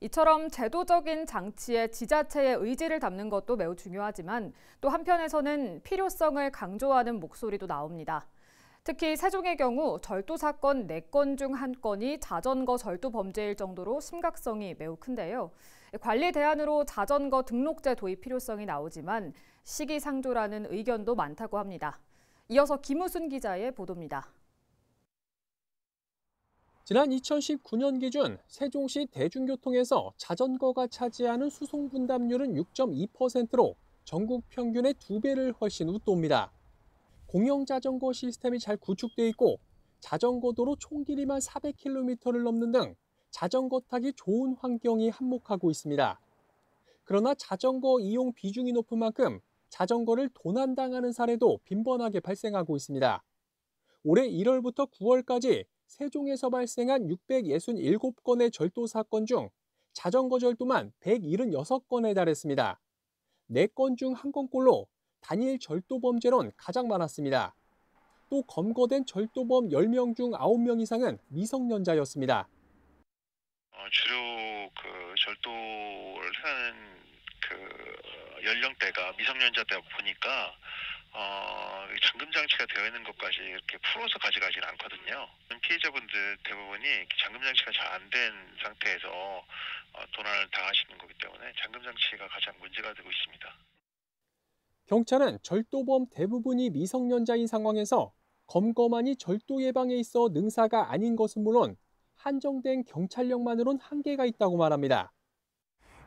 이처럼 제도적인 장치에 지자체의 의지를 담는 것도 매우 중요하지만 또 한편에서는 필요성을 강조하는 목소리도 나옵니다. 특히 세종의 경우 절도 사건 4건 중 1건이 자전거 절도 범죄일 정도로 심각성이 매우 큰데요. 관리 대안으로 자전거 등록제 도입 필요성이 나오지만 시기상조라는 의견도 많다고 합니다. 이어서 김우순 기자의 보도입니다. 지난 2019년 기준 세종시 대중교통에서 자전거가 차지하는 수송 분담률은 6.2%로 전국 평균의 2배를 훨씬 웃돕니다. 공영 자전거 시스템이 잘 구축돼 있고 자전거 도로 총 길이만 400km를 넘는 등 자전거 타기 좋은 환경이 한몫하고 있습니다. 그러나 자전거 이용 비중이 높은 만큼 자전거를 도난당하는 사례도 빈번하게 발생하고 있습니다. 올해 1월부터 9월까지 세종에서 발생한 667건의 절도 사건 중 자전거 절도만 176건에 달했습니다. 4건 중 1건꼴로 단일 절도 범죄론 가장 많았습니다. 또 검거된 절도범 10명 중 9명 이상은 미성년자였습니다. 주로 절도를 하는 연령대가 미성년자다 보니까 잠금 장치가 되어 있는 것까지 이렇게 풀어서 가져가지는 않거든요. 피해자분들 대부분이 잠금 장치가 잘 안 된 상태에서 도난을 당하시는 거기 때문에 잠금 장치가 가장 문제가 되고 있습니다. 경찰은 절도범 대부분이 미성년자인 상황에서 검거만이 절도 예방에 있어 능사가 아닌 것은 물론 한정된 경찰력만으론 한계가 있다고 말합니다.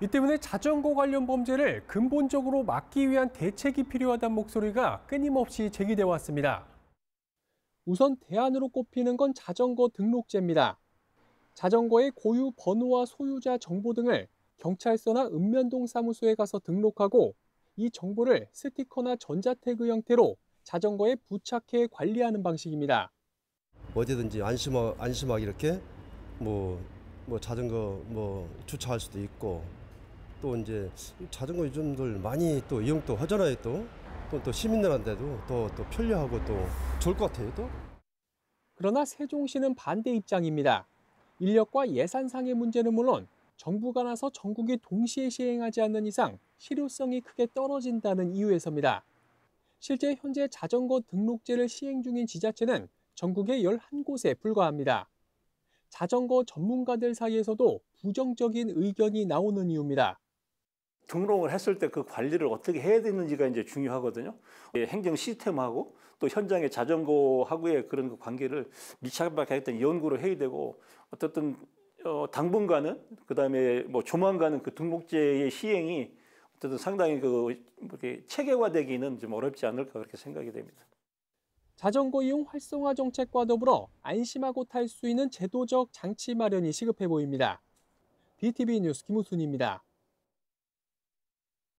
이 때문에 자전거 관련 범죄를 근본적으로 막기 위한 대책이 필요하다는 목소리가 끊임없이 제기돼 왔습니다. 우선 대안으로 꼽히는 건 자전거 등록제입니다. 자전거의 고유 번호와 소유자 정보 등을 경찰서나 읍면동 사무소에 가서 등록하고 이 정보를 스티커나 전자태그 형태로 자전거에 부착해 관리하는 방식입니다. 어디든지 안심하게 이렇게 자전거 주차할 수도 있고 또 이제 자전거 요즘들 많이 또 이용도 하잖아요. 또 시민들한테도 또 편리하고 또 좋을 것 같아요. 또. 그러나 세종시는 반대 입장입니다. 인력과 예산상의 문제는 물론 정부가 나서 전국이 동시에 시행하지 않는 이상 실효성이 크게 떨어진다는 이유에서입니다. 실제 현재 자전거 등록제를 시행 중인 지자체는 전국에 11곳에 불과합니다. 자전거 전문가들 사이에서도 부정적인 의견이 나오는 이유입니다. 등록을 했을 때 그 관리를 어떻게 해야 되는지가 이제 중요하거든요. 행정 시스템하고 또 현장의 자전거하고의 그런 그 관계를 밀착하게 하겠다는 연구를 해야 되고 어떻든 당분간은 그다음에 조만간은 그 등록제의 시행이 어쨌든 상당히 체계화되기는 좀 어렵지 않을까 그렇게 생각이 됩니다. 자전거 이용 활성화 정책과 더불어 안심하고 탈 수 있는 제도적 장치 마련이 시급해 보입니다. BTV 뉴스 김우순입니다.